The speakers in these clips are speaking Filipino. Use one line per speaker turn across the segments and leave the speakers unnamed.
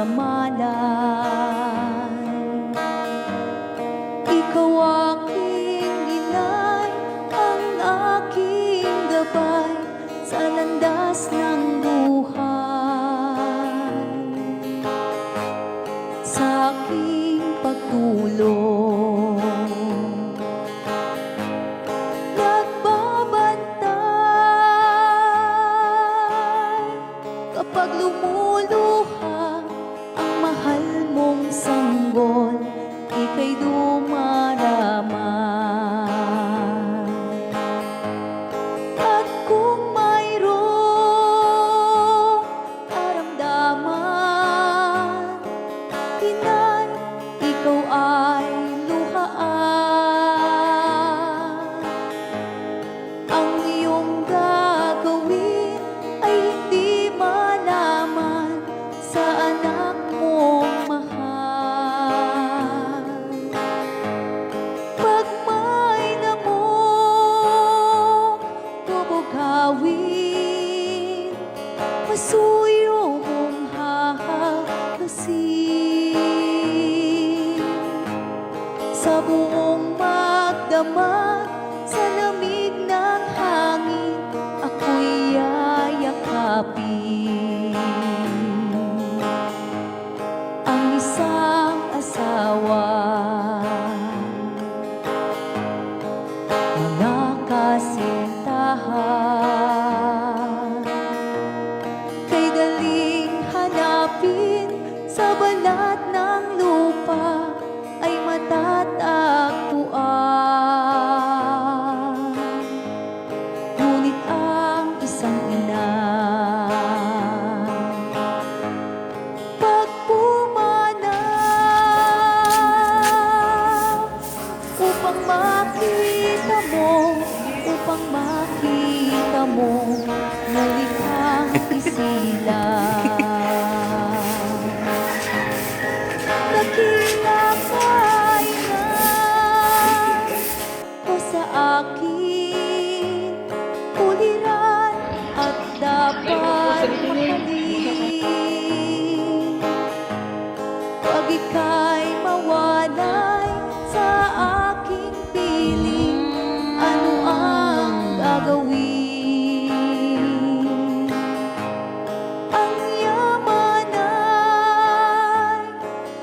pagmamalan. Ikaw aking inay, ang aking gabay sa landas ng buhay, sa aking pagtulong. Kapag lumuluha ang mahal mong sanggol, ika'y dumarama. At kung mayroong karamdaman, inay, ikaw ay luhaan. Ang iyong gagawin ay hindi malaman sa anak mong mahal. Pag may lamok bubugawin, masuyo mong hahagasin. Sa buong magdamag, sa lamig ng hangin, ako'y yayakapin. Ang isang asawa, mga kasintahan, kay daling hanapin sa balat ng lupa ay matatagpuan. Ngunit ang isang ina, pag pumanaw upang makita mo, muli kang isilang. Nakilakay na o sa akin uliran at dapat mahalin. Pag ika'y mawalay sa aking piling, ano ang gagawin? Ang yaman ay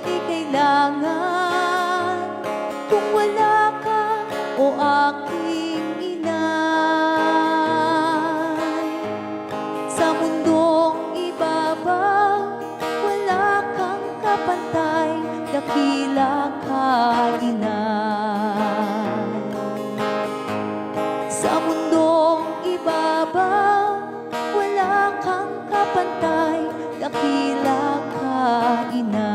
di kailangan kung wala ka o aking inay. Sa mundong ibabaw, wala kang kapantay, dakila ka, inay. Sa mundong ibabaw, wala kang kapantay, dakila ka, inay.